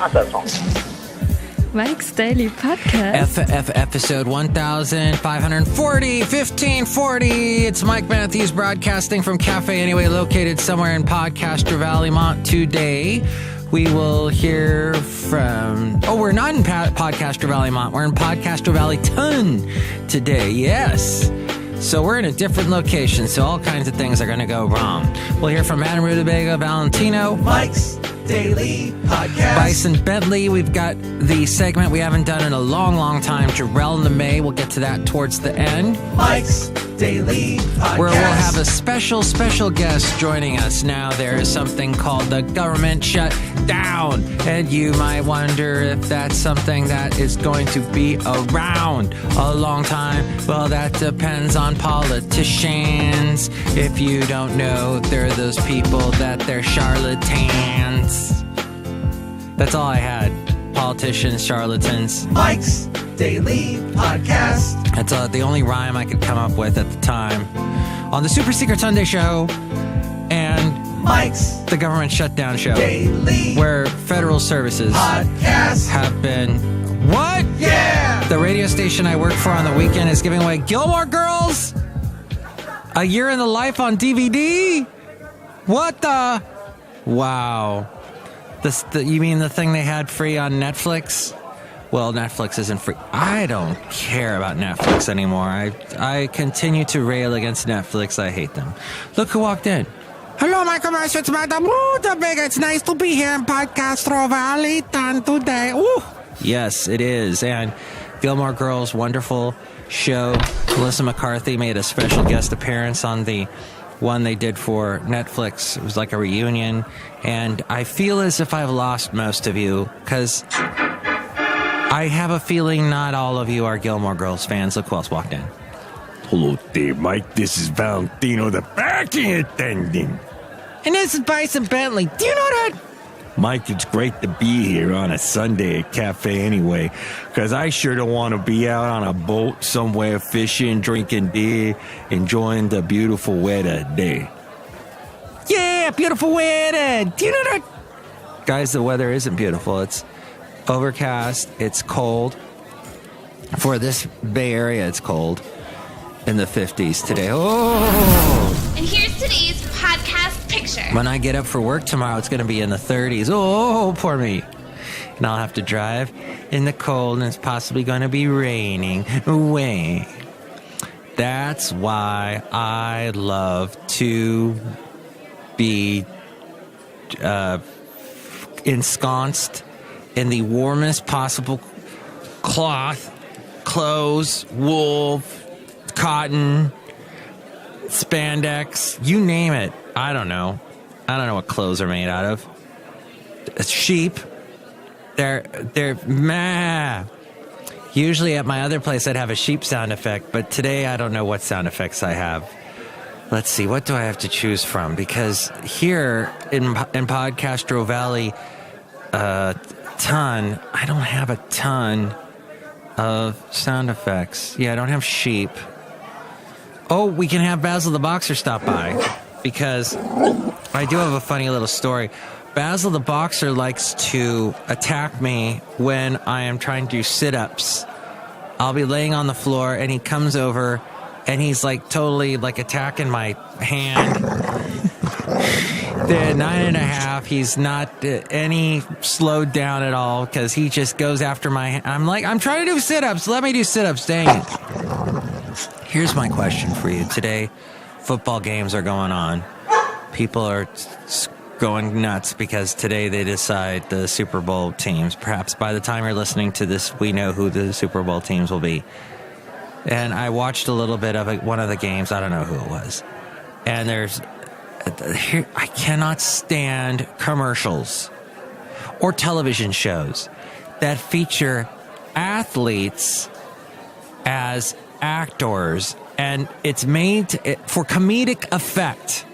Mike's Daily Podcast. Episode 1540. It's Mike Matthews broadcasting from Café Anyway, located somewhere in Podcaster Valley, Mont. Today, we will hear from... Oh, we're not in Podcaster Valley, Mont. We're in Podcaster Valley Ton today. Yes. So we're in a different location, so all kinds of things are going to go wrong. We'll hear from Madame Rootabega, Valentino, Mike's Daily Podcast, Bison Bentley. We've got the segment we haven't done in a long time, JARELNIME. We'll get to that towards the end. Mike's Daily Podcast, where we'll have a special guest joining us. Now, there is something called the government shutdown, and you might wonder if that's something that is going to be around a long time. Well, that depends on politicians. If you don't know, they're those people that they're charlatans. That's all I had. Politicians, charlatans. Mike's Daily Podcast. That's the only rhyme I could come up with at the time. On the Super Secret Sunday Show and Mike's the government shutdown show. Daily where federal services Podcast have been... What? Yeah! The radio station I work for on the weekend is giving away Gilmore Girls. A Year in the Life on DVD. What the... Wow. You mean the thing they had free on Netflix? Well, Netflix isn't free. I don't care about Netflix anymore. I continue to rail against Netflix. I hate them. Look who walked in. Hello, my commercial. It's Madame Rootabega. It's nice to be here in Podcastro Valley today. Ooh. Yes, it is. And Gilmore Girls, wonderful show. Melissa McCarthy made a special guest appearance on the one they did for Netflix. It was like a reunion. And I feel as if I've lost most of you, because I have a feeling not all of you are Gilmore Girls fans. Look who else walked in. Hello there, Mike. This is Valentino, the parking attendant. And this is Bison Bentley. Do you know that? Mike, it's great to be here on a Sunday at Café Anyway, because I sure don't want to be out on a boat somewhere fishing, drinking beer, enjoying the beautiful weather day. Yeah, beautiful weather. Do you know that? Guys, the weather isn't beautiful. It's overcast. It's cold. For this Bay Area, it's cold. In the 50s today. Oh! And here's today's podcast picture. When I get up for work tomorrow, it's going to be in the 30s. Oh, poor me. And I'll have to drive in the cold, and it's possibly going to be raining away. That's why I love to be ensconced in the warmest possible clothes, wool, cotton, spandex, you name it. I don't know what clothes are made out of. Sheep. They're meh. Usually at my other place I'd have a sheep sound effect, but today I don't know what sound effects I have. Let's see, what do I have to choose from? Because here in Podcastro Valley, I don't have a ton of sound effects. Yeah, I don't have sheep. Oh, we can have Basil the Boxer stop by, because I do have a funny little story. Basil the Boxer likes to attack me when I am trying to do sit-ups. I'll be laying on the floor, and he comes over, and he's like totally like attacking my hand. The 9.5, he's not any slowed down at all, because he just goes after my hand. I'm like, I'm trying to do sit-ups. Let me do sit-ups. Dang it. Here's my question for you. Today, football games are going on. People are going nuts because today they decide the Super Bowl teams. Perhaps by the time you're listening to this, we know who the Super Bowl teams will be. And I watched a little bit of one of the games. I don't know who it was. And I cannot stand commercials or television shows that feature athletes as actors, and it's made for comedic effect.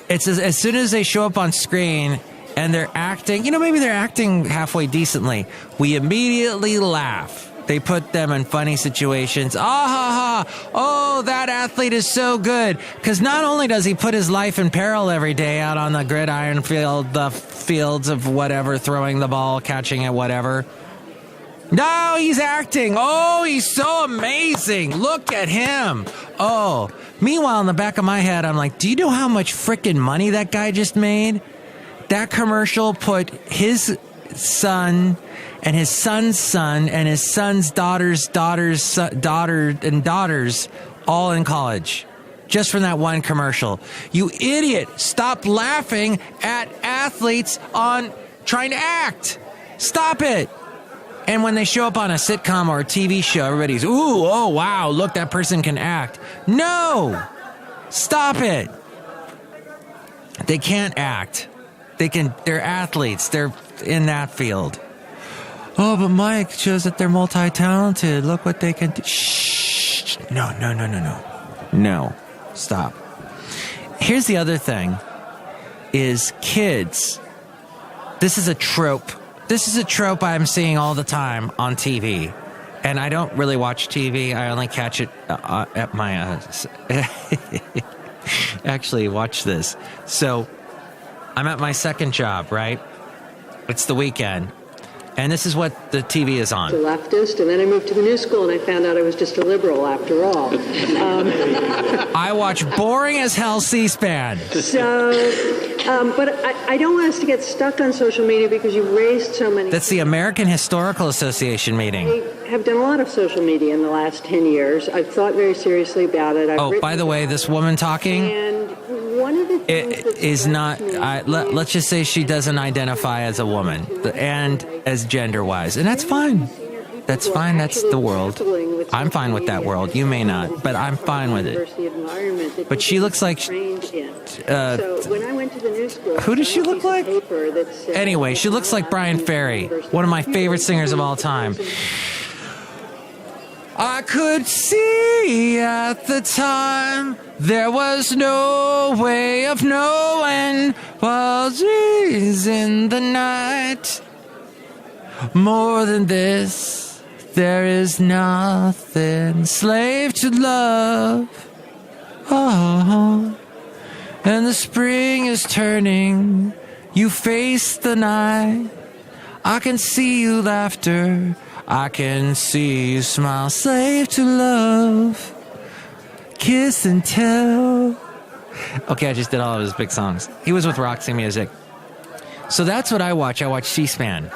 It's as soon as they show up on screen and they're acting, maybe they're acting halfway decently, we immediately laugh. They put them in funny situations. Oh, that athlete is so good. Because not only does he put his life in peril every day out on the gridiron field, the fields of whatever, throwing the ball, catching it, whatever. No, he's acting. Oh, he's so amazing. Look at him. Oh, meanwhile, in the back of my head, I'm like, do you know how much freaking money that guy just made? That commercial put his son and his son's son and his son's daughter and daughters all in college just from that one commercial. You idiot. Stop laughing at athletes on trying to act. Stop it. And when they show up on a sitcom or a TV show, everybody's, ooh, oh, wow, look, that person can act. No. Stop it. They can't act. They're athletes. They're in that field. Oh, but Mike shows that they're multi-talented. Look what they can do. Shh. No. No. Stop. Here's the other thing is kids. This is a trope. This is a trope I'm seeing all the time on TV. And I don't really watch TV. I only catch it at my... Actually, watch this. So, I'm at my second job, right? It's the weekend. And this is what the TV is on. A leftist, and then I moved to the new school, and I found out I was just a liberal after all. I watch boring as hell C-SPAN. But I don't want us to get stuck on social media because you've raised so many... That's the American Historical Association meeting. I have done a lot of social media in the last 10 years. I've thought very seriously about it. By the way, this woman talking... And one of the things it is not... let's just say she doesn't identify as a woman and as gender-wise. And that's fine. That's fine. That's the world. I'm fine with that world. You may not, but I'm fine with it. But she looks like... So when I went to the new school, who does she look like? Anyway, she looks like Brian Ferry, one of my favorite singers of all time. I could see at the time there was no way of knowing while she's in the night. More than this, there is nothing. Slave to love. Oh, and the spring is turning. You face the night. I can see you laughter. I can see you smile. Slave to love. Kiss and tell. Okay, I just did all of his big songs. He was with Roxy Music. So that's what I watch. I watch C-SPAN.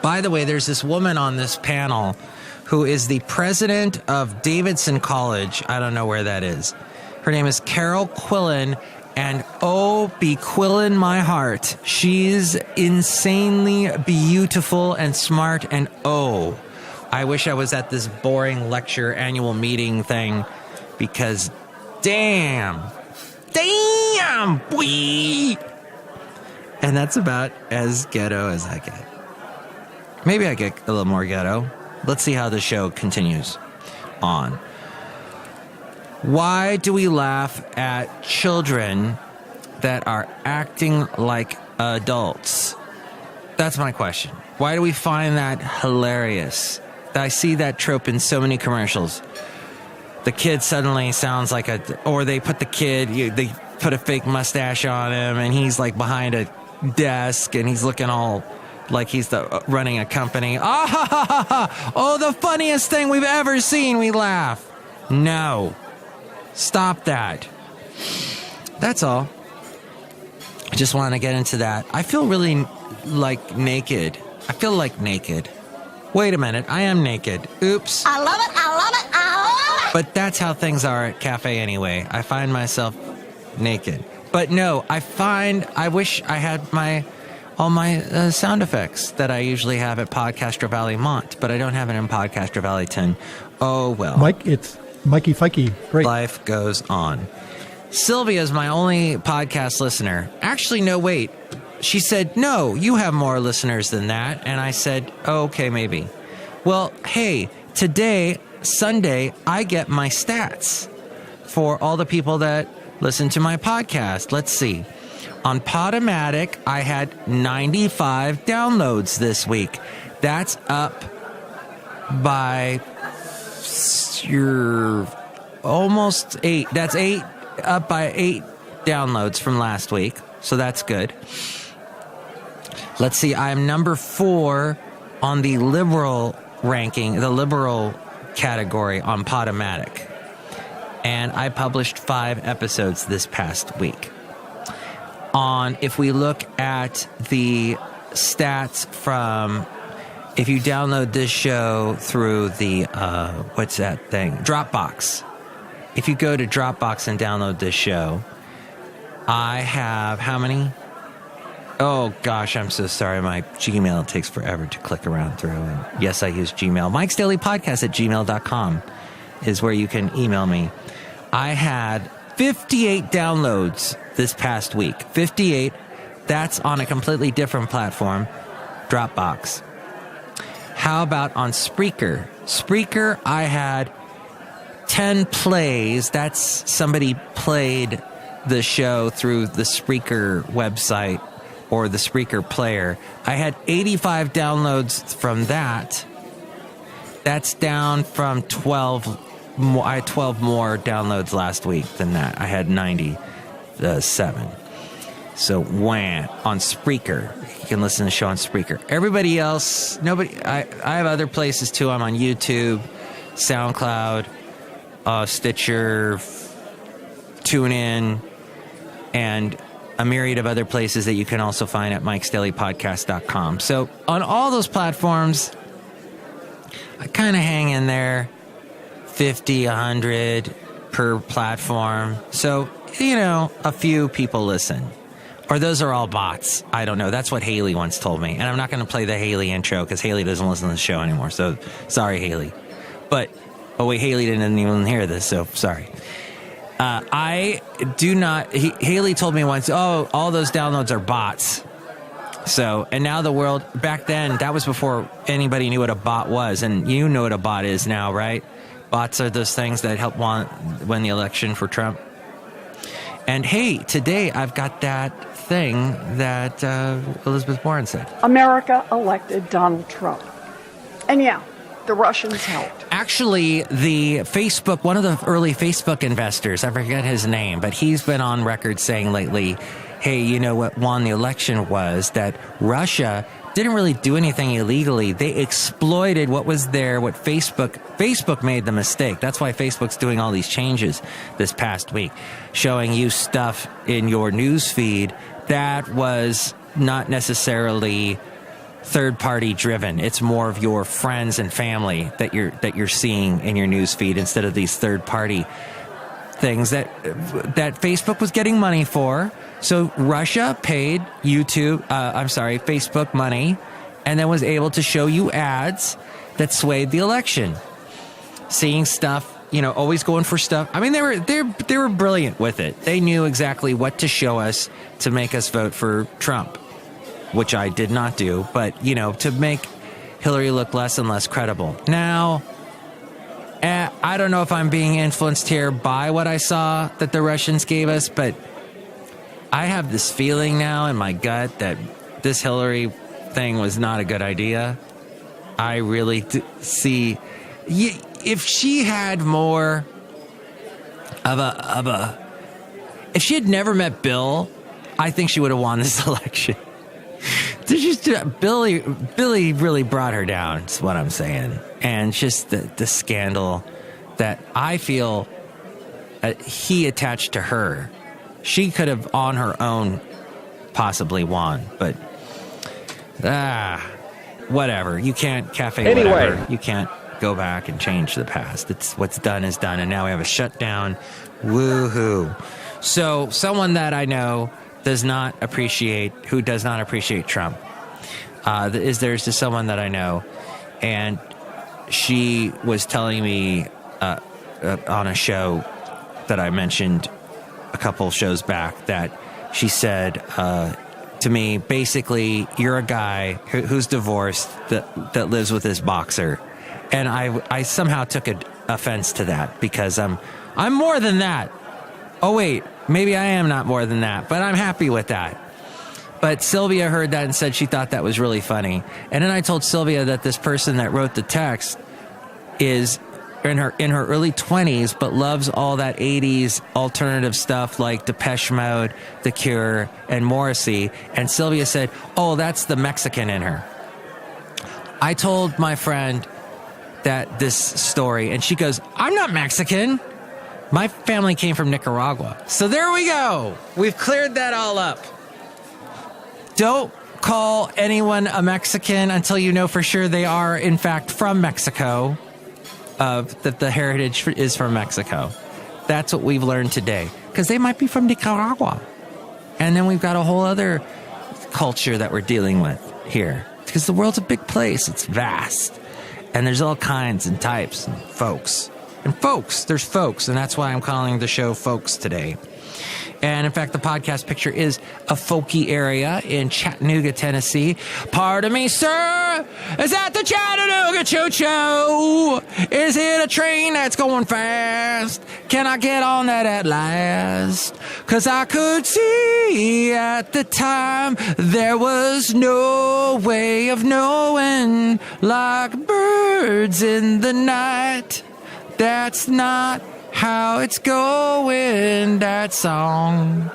By the way, there's this woman on this panel who is the president of Davidson College. I don't know where that is. Her name is Carol Quillen, and oh, be Quillen my heart. She's insanely beautiful and smart, and oh, I wish I was at this boring lecture annual meeting thing, because damn, boy. And that's about as ghetto as I get. Maybe I get a little more ghetto. Let's see how the show continues on. Why do we laugh at children that are acting like adults? That's my question. Why do we find that hilarious? I see that trope in so many commercials. The kid suddenly sounds like or they put the kid, they put a fake mustache on him and he's like behind a desk and he's looking all like he's running a company. Oh, the funniest thing we've ever seen. We laugh. No. Stop that. That's all. I just want to get into that. I feel really like naked. I feel like naked. Wait a minute. I am naked. Oops. I love it. But that's how things are at Café Anyway. I find myself naked. But no, I wish I had all my sound effects that I usually have at Podcaster Valley Mont, but I don't have it in Podcaster Valleyton. Oh, well. Mike, it's Mikey Fikey. Great. Life goes on. Sylvia is my only podcast listener. Actually, no, wait. She said, no, you have more listeners than that. And I said, oh, okay, maybe. Well, hey, today, Sunday, I get my stats for all the people that listen to my podcast. Let's see. On Podomatic, I had 95 downloads this week. That's up by your almost 8. That's 8, up by 8 downloads from last week. So that's good. Let's see. I'm number 4 on the liberal ranking, the liberal category on Podomatic. And I published 5 episodes this past week. If we look at the stats from, if you download this show through the, what's that thing? Dropbox. If you go to Dropbox and download this show, I have how many? Oh, gosh, I'm so sorry. My Gmail takes forever to click around through. And yes, I use Gmail. Mike's Daily Podcast at gmail.com is where you can email me. I had 58 downloads this past week. 58. That's on a completely different platform, Dropbox. How about on Spreaker? Spreaker, I had 10 plays. That's somebody played the show through the Spreaker website or the Spreaker player. I had 85 downloads from that. That's down from 12 more. I had 12 more downloads last week than that. I had 97. So wham, on Spreaker. You can listen to the show on Spreaker. Everybody else, nobody. I have other places too. I'm on YouTube, SoundCloud, Stitcher, TuneIn, and a myriad of other places that you can also find at mikesdailypodcast.com. So on all those platforms, I kind of hang in there, 50, 100 per platform. So, a few people listen. Or those are all bots. I don't know. That's what Haley once told me. And I'm not going to play the Haley intro because Haley doesn't listen to the show anymore. So sorry, Haley. But, oh wait, Haley didn't even hear this, so sorry. I do not. Haley told me once, oh, all those downloads are bots. So, and now the world, back then, that was before anybody knew what a bot was. And you know what a bot is now, right? Bots are those things that help win the election for Trump. And hey, today I've got that thing that Elizabeth Warren said. America elected Donald Trump. And yeah, the Russians helped. Actually, one of the early Facebook investors, I forget his name, but he's been on record saying lately, hey, you know what won the election was that Russia didn't really do anything illegally. They exploited what was there, what Facebook made the mistake. That's why Facebook's doing all these changes this past week, showing you stuff in your news feed that was not necessarily third-party driven. It's more of your friends and family that you're seeing in your news feed instead of these third-party things that Facebook was getting money for. So Russia paid Facebook money, and then was able to show you ads that swayed the election. Seeing stuff, always going for stuff. I mean, they were brilliant with it. They knew exactly what to show us to make us vote for Trump, which I did not do, but, to make Hillary look less and less credible. Now, I don't know if I'm being influenced here by what I saw that the Russians gave us, but I have this feeling now in my gut that this Hillary thing was not a good idea. I really see, if she had more if she had never met Bill, I think she would have won this election. Billy really brought her down, is what I'm saying. And just the scandal that I feel he attached to her. She could have on her own possibly won, but whatever. You can't whatever. You can't go back and change the past. It's what's done is done, and now we have a shutdown. Woohoo. So someone that I know does not appreciate Trump. There's just someone that I know, and she was telling me on a show that I mentioned a couple shows back that she said to me, basically, you're a guy who's divorced that lives with his boxer. And I somehow took offense to that because I'm more than that. Oh, wait, maybe I am not more than that, but I'm happy with that. But Sylvia heard that and said she thought that was really funny. And then I told Sylvia that this person that wrote the text is in her early 20s, but loves all that 80s alternative stuff like Depeche Mode, The Cure, and Morrissey. And Sylvia said, oh, that's the Mexican in her. I told my friend that this story, and she goes, I'm not Mexican. My family came from Nicaragua. So there we go. We've cleared that all up. Don't call anyone a Mexican until you know for sure they are, in fact, from Mexico. That the heritage is from Mexico. That's what we've learned today. Because they might be from Nicaragua. And then we've got a whole other culture that we're dealing with here. Because the world's a big place. It's vast. And there's all kinds and types and folks. And there's folks. And that's why I'm calling the show Folks today. And in fact, the podcast picture is a folky area in Chattanooga, Tennessee. Pardon me, sir. Is that the Chattanooga Choo-Choo? Is it a train that's going fast? Can I get on that at last? 'Cause I could see at the time there was no way of knowing, like birds in the night. That's not how it's going. That song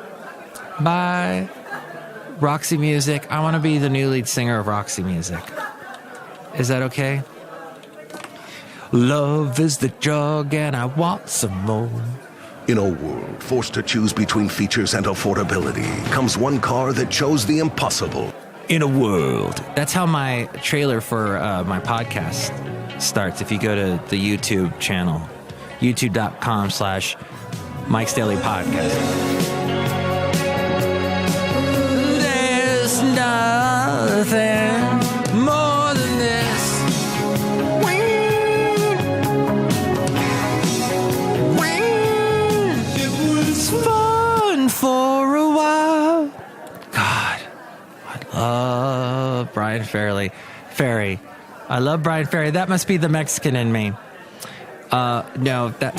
by Roxy Music. I want to be the new lead singer of Roxy Music. Is that okay? Love is the drug and I want some more. In a world forced to choose between features and affordability comes one car that chose the impossible. In a world. That's how my trailer for my podcast starts. If you go to the YouTube channel, youtube.com/Mike's Daily Podcast. There's nothing more than this. It was fun for a while. God, I love Brian Ferry. I love Brian Ferry. That must be the Mexican in me. No, that...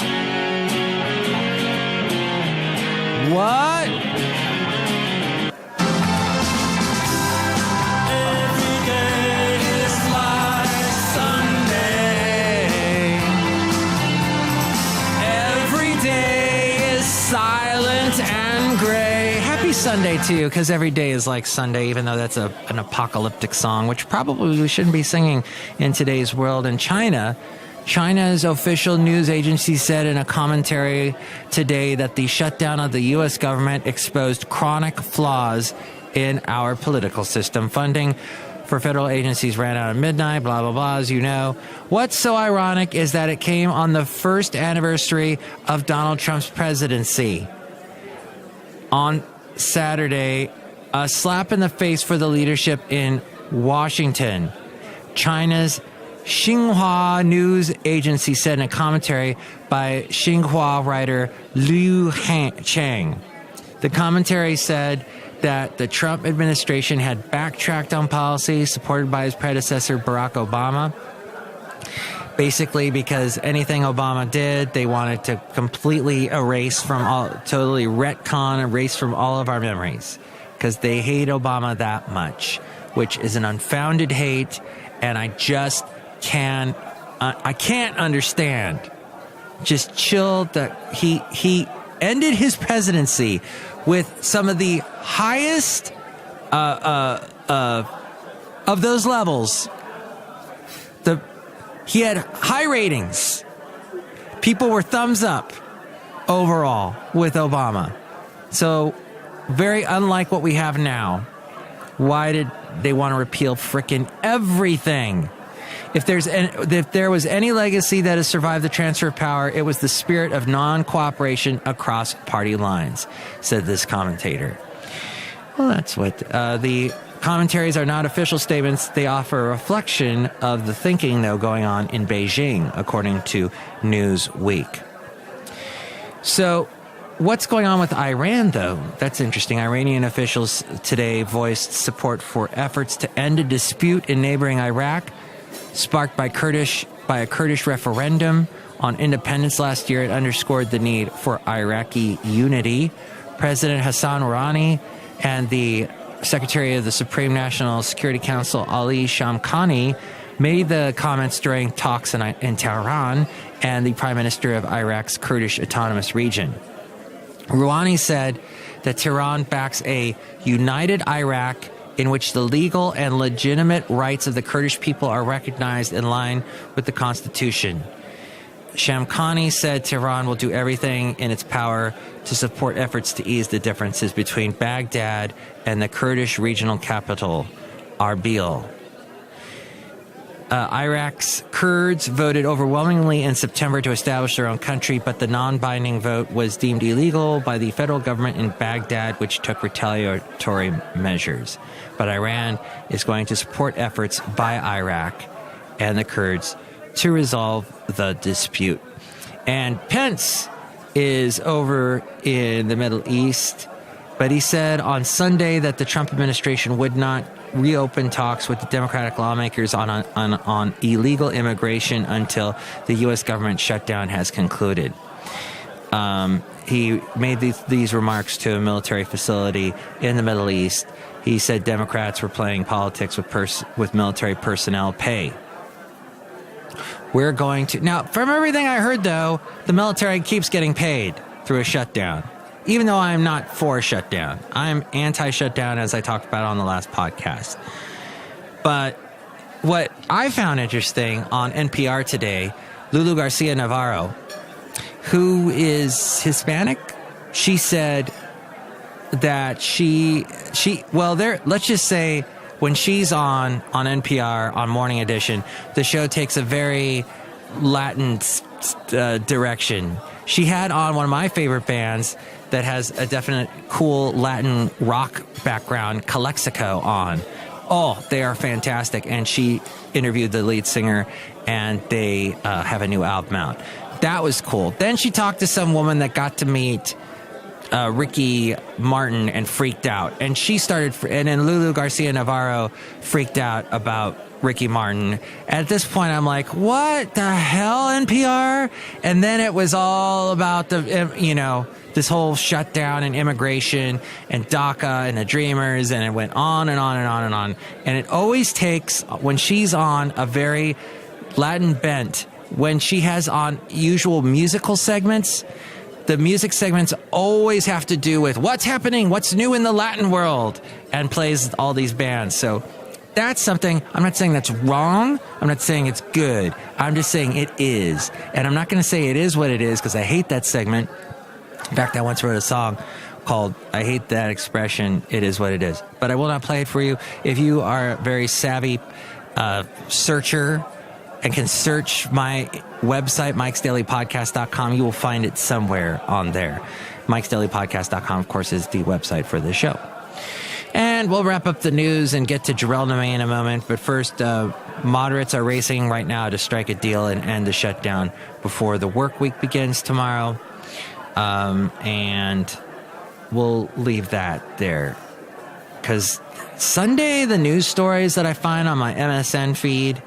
What? Every day is like Sunday. Every day is silent and gray. Happy Sunday to you, because every day is like Sunday, even though that's an apocalyptic song, which probably we shouldn't be singing in today's world. In China's official news agency said in a commentary today that the shutdown of the U.S. government exposed chronic flaws in our political system. Funding for federal agencies ran out at midnight, blah, blah, blah, as you know. What's so ironic is that it came on the first anniversary of Donald Trump's presidency. On Saturday, a slap in the face for the leadership in Washington. China's Xinhua news agency said in a commentary by Xinhua writer Liu Chang. The commentary said that the Trump administration had backtracked on policy supported by his predecessor Barack Obama. Basically because anything Obama did, they wanted to completely erase from all of our memories. Because they hate Obama that much, which is an unfounded hate, and I can't understand. Just chill that he ended his presidency with some of the highest of those levels. He had high ratings. People were thumbs up overall with Obama. So very unlike what we have now. Why did they want to repeal frickin' everything? If there was any legacy that has survived the transfer of power, it was the spirit of non-cooperation across party lines, said this commentator. Well, that's what the commentaries are not official statements. They offer a reflection of the thinking, though, going on in Beijing, according to Newsweek. So what's going on with Iran, though? That's interesting. Iranian officials today voiced support for efforts to end a dispute in neighboring Iraq, sparked by a Kurdish referendum on independence last year. It underscored the need for Iraqi unity. President Hassan Rouhani and the Secretary of the Supreme National Security Council, Ali Shamkhani, made the comments during talks in Tehran and the Prime Minister of Iraq's Kurdish Autonomous Region. Rouhani said that Tehran backs a united Iraq in which the legal and legitimate rights of the Kurdish people are recognized in line with the constitution. Shamkhani said Tehran will do everything in its power to support efforts to ease the differences between Baghdad and the Kurdish regional capital, Erbil. Iraq's Kurds voted overwhelmingly in September to establish their own country, but the non-binding vote was deemed illegal by the federal government in Baghdad, which took retaliatory measures. But Iran is going to support efforts by Iraq and the Kurds to resolve the dispute. And Pence is over in the Middle East, but he said on Sunday that the Trump administration would not reopen talks with the Democratic lawmakers on illegal immigration until the U.S. government shutdown has concluded. He made these remarks to a military facility in the Middle East. He said Democrats were playing politics with military personnel pay. We're going to... Now, from everything I heard, though, the military keeps getting paid through a shutdown, even though I'm not for a shutdown. I'm anti-shutdown, as I talked about on the last podcast. But what I found interesting on NPR today, Lulu Garcia Navarro, who is Hispanic, she said that let's just say when she's on NPR on Morning Edition, the show takes a very Latin direction. She had on one of my favorite bands that has a definite cool Latin rock background, Calexico, on. Oh, they are fantastic. And she interviewed the lead singer, and they have a new album out. That was cool. Then she talked to some woman that got to meet Ricky Martin and freaked out. And then Lulu Garcia Navarro freaked out about Ricky Martin. At this point, I'm like, what the hell, NPR? And then it was all about this whole shutdown and immigration and DACA and the Dreamers, and it went on and on and on and on. And it always takes, when she's on a very Latin bent, when she has on usual musical segments, the music segments always have to do with what's happening, what's new in the Latin world, and plays all these bands. So that's something. I'm not saying that's wrong. I'm not saying it's good. I'm just saying it is. And I'm not going to say it is what it is, because I hate that segment. In fact, I once wrote a song called I Hate That Expression, It Is What It Is. But I will not play it for you. If you are a very savvy searcher and can search my website, mikesdailypodcast.com, you will find it somewhere on there. mikesdailypodcast.com, of course, is the website for the show. And we'll wrap up the news and get to JARELNIME in a moment. But first, moderates are racing right now to strike a deal and end the shutdown before the work week begins tomorrow. And we'll leave that there. Because Sunday, the news stories that I find on my MSN feed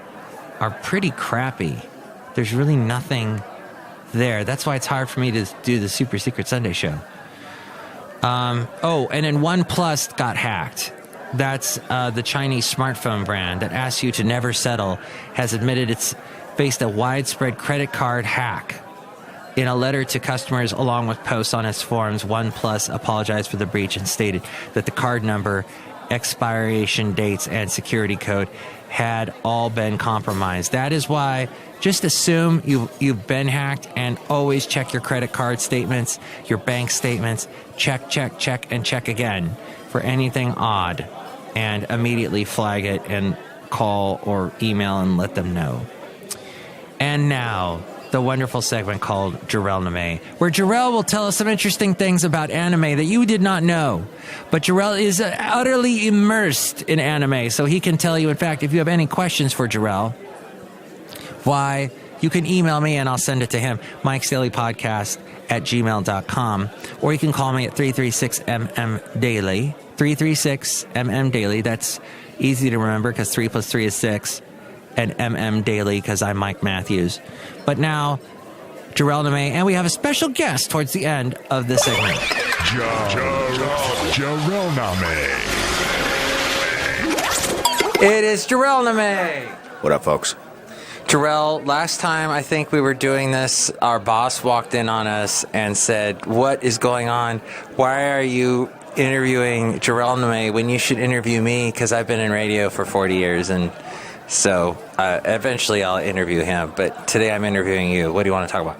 are pretty crappy. There's really nothing there. That's why it's hard for me to do the Super Secret Sunday show. And then OnePlus got hacked. That's the Chinese smartphone brand that asks you to never settle, has admitted it's faced a widespread credit card hack. In a letter to customers along with posts on its forums, OnePlus apologized for the breach and stated that the card number, expiration dates, and security code had all been compromised. That is why just assume you've been hacked, and always check your credit card statements, your bank statements. Check, and check again for anything odd, and immediately flag it and call or email and let them know. And now, the wonderful segment called JARELNIME, where Jarell will tell us some interesting things about anime that you did not know. But Jarell is utterly immersed in anime, so he can tell you. In fact, if you have any questions for Jarell, why, you can email me and I'll send it to him, mikesdailypodcast@gmail.com, or you can call me at 336-MM-DAILY, 336-MM-DAILY. That's easy to remember because 3 + 3 is 6. And MM Daily, because I'm Mike Matthews. But now, JARELNIME, and we have a special guest towards the end of this segment. JARELNIME. It is JARELNIME. What up, folks? Jarrell, last time I think we were doing this, our boss walked in on us and said, "What is going on? Why are you interviewing JARELNIME when you should interview me? Because I've been in radio for 40 years." And so eventually I'll interview him. But today I'm interviewing you. What do you want to talk about?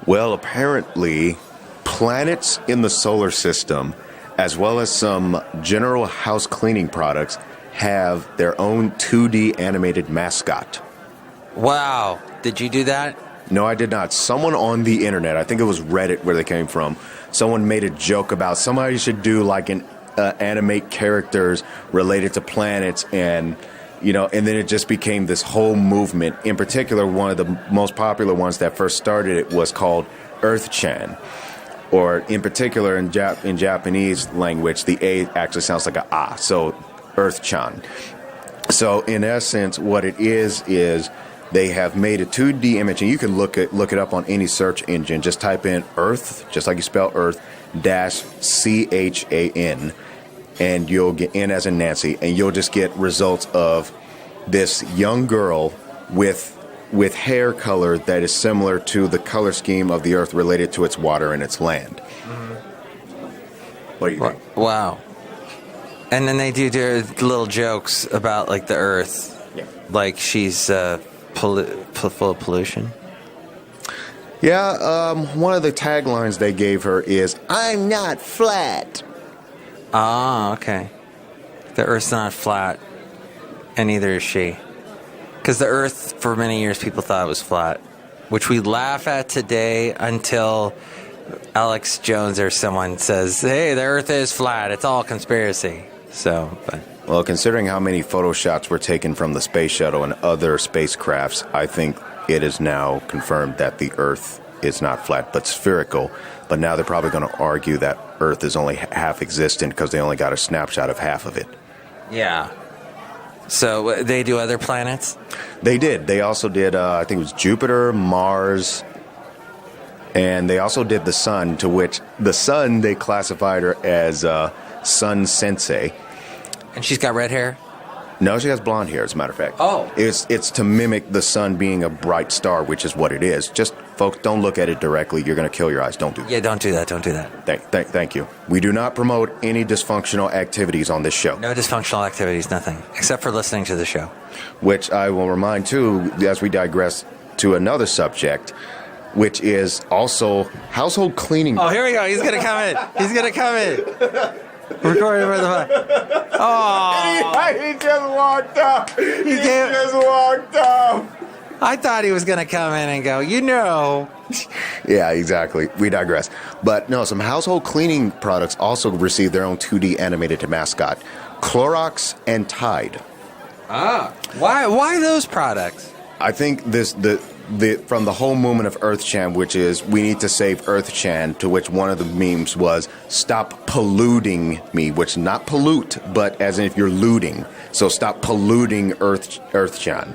Well, apparently, planets in the solar system, as well as some general house cleaning products, have their own 2D animated mascot. Wow. Did you do that? No, I did not. Someone on the internet, I think it was Reddit where they came from, someone made a joke about somebody should do like an animate characters related to planets, and and then it just became this whole movement. In particular, one of the most popular ones that first started it was called Earth-chan. Or in particular, in Japanese language, the A actually sounds like a A, so Earth-chan. So in essence, what it is they have made a 2D image, and you can look it up on any search engine. Just type in Earth, just like you spell Earth, -CHAN, and you'll get N as in Nancy, and you'll just get results of this young girl with hair color that is similar to the color scheme of the Earth related to its water and its land. Mm-hmm. What do you think? Wow. And then they do their little jokes about like the Earth, like she's full of pollution. Yeah, one of the taglines they gave her is, "I'm not flat." Ah, okay. The Earth's not flat, and neither is she. Because the Earth, for many years, people thought it was flat, which we laugh at today until Alex Jones or someone says, "Hey, the Earth is flat. It's all conspiracy." So, but. Well, considering how many photo shots were taken from the space shuttle and other spacecrafts, I think it is now confirmed that the Earth is not flat but spherical. But now they're probably going to argue that Earth is only half existent because they only got a snapshot of half of it. Yeah. So they do other planets? They did. They also did, I think it was Jupiter, Mars, and they also did the Sun, to which the Sun, they classified her as Sun Sensei. And she's got red hair? No, she has blonde hair, as a matter of fact. Oh. It's to mimic the sun being a bright star, which is what it is. Just, folks, don't look at it directly. You're going to kill your eyes. Don't do that. Yeah, don't do that. Don't do that. Thank you. We do not promote any dysfunctional activities on this show. No dysfunctional activities, nothing. Except for listening to the show. Which I will remind, too, as we digress to another subject, which is also household cleaning. Oh, here we go. He's going to come in. He's going to come in. Recording for the Oh! He just walked up. He just walked up. I thought he was going to come in and go, Yeah, exactly. We digress. But no, some household cleaning products also received their own 2D animated mascot, Clorox and Tide. Ah, why those products? I think from the whole movement of Earth-chan, which is we need to save Earth-chan, to which one of the memes was stop polluting me, which not pollute, but as in if you're looting. So stop polluting Earth-chan.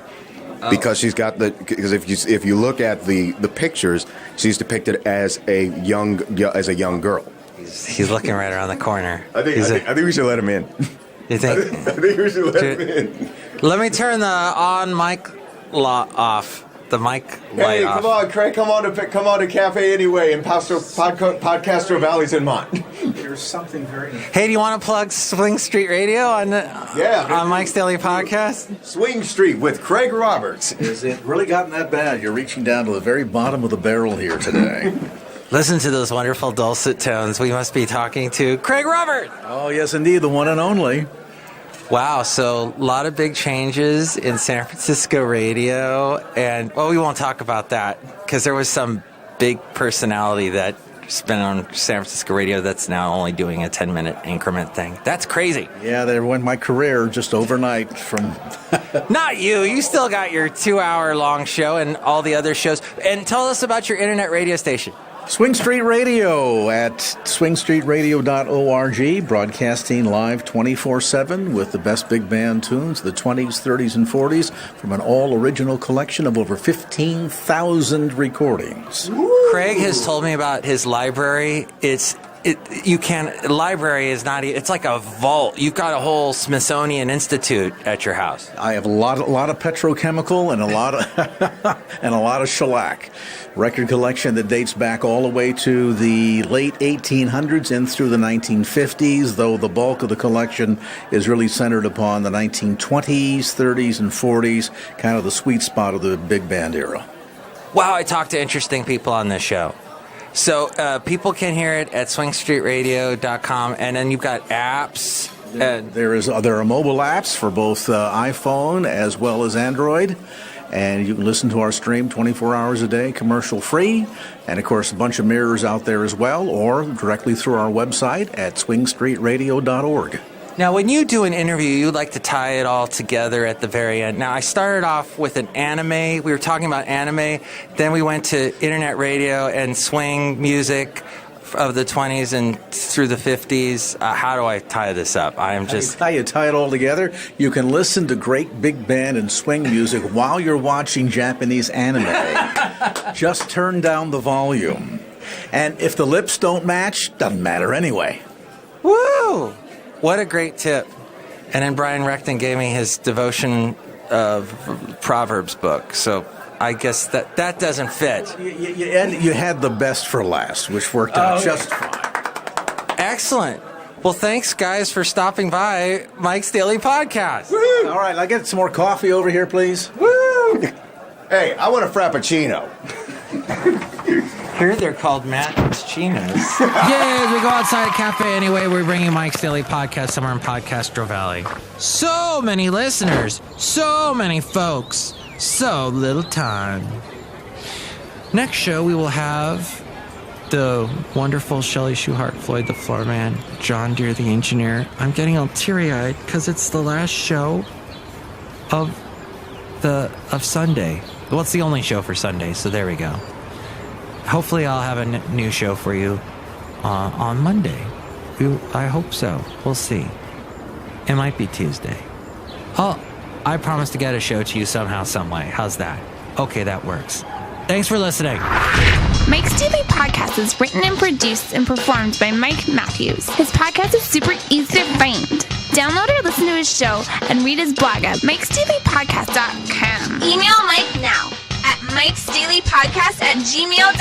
Oh. Because she's got because if you look at the pictures, she's depicted as a young girl. He's looking right around the corner. I think we should let him in. You think? I think we should let him in. Let me turn the on mic off. The mic light off. Come on, Craig. Come on to Café Anyway in Podcastro Valley's in Mont. There's something very. Hey, do you want to plug Swing Street Radio on Mike's Daily Podcast? Swing Street with Craig Roberts. Is it really gotten that bad? You're reaching down to the very bottom of the barrel here today. Listen to those wonderful dulcet tones. We must be talking to Craig Robert. Oh, yes, indeed, the one and only. Wow, so a lot of big changes in San Francisco radio, and we won't talk about that because there was some big personality that's been on San Francisco radio that's now only doing a 10-minute increment thing. That's crazy. Yeah, there went my career just overnight from... Not you. You still got your 2-hour-long show and all the other shows. And tell us about your internet radio station. Swing Street Radio at swingstreetradio.org, broadcasting live 24/7 with the best big band tunes, the 20s, 30s, and 40s, from an all-original collection of over 15,000 recordings. Craig has told me about his library. It's library is not, it's like a vault. You've got a whole Smithsonian Institute at your house. I have a lot of petrochemical and a lot of shellac. Record collection that dates back all the way to the late 1800s and through the 1950s, though the bulk of the collection is really centered upon the 1920s, 30s, and 40s, kind of the sweet spot of the big band era. Wow, I talk to interesting people on this show. So people can hear it at swingstreetradio.com, and then you've got apps. There are mobile apps for both iPhone as well as Android. And you can listen to our stream 24 hours a day, commercial free. And, of course, a bunch of mirrors out there as well, or directly through our website at swingstreetradio.org. Now, when you do an interview, you like to tie it all together at the very end. Now, I started off with an anime. We were talking about anime. Then we went to internet radio and swing music of the 20s and through the 50s. How do I tie this up? How you tie it all together? You can listen to great big band and swing music while you're watching Japanese anime. Just turn down the volume. And if the lips don't match, doesn't matter anyway. Woo! What a great tip. And then Brian Recton gave me his devotion of Proverbs book. So I guess that doesn't fit. You had the best for last, which worked out just fine. Excellent. Well, thanks, guys, for stopping by Mike's Daily Podcast. Woo! All right, I'll get some more coffee over here, please. Woo! Hey, I want a Frappuccino. Here they're called Matchinos. Yay, we go outside at Café Anyway. We're bringing Mike's Daily Podcast somewhere in Podcastro Valley. So many listeners, so many folks, so little time. Next show, we will have the wonderful Chely Shoehart, Floyd the Floorman, John Deere the Engineer. I'm getting all teary-eyed because it's the last show of Sunday. Well, it's the only show for Sunday, so there we go. Hopefully I'll have a new show for you on Monday. I hope so. We'll see. It might be Tuesday. I promise to get a show to you somehow, some way. How's that? Okay, that works. Thanks for listening. Mike's Daily Podcast is written and produced and performed by Mike Matthews. His podcast is super easy to find. Download or listen to his show and read his blog at mikesdailypodcast.com. Email Mike now at mikesdailypodcast@gmail.com.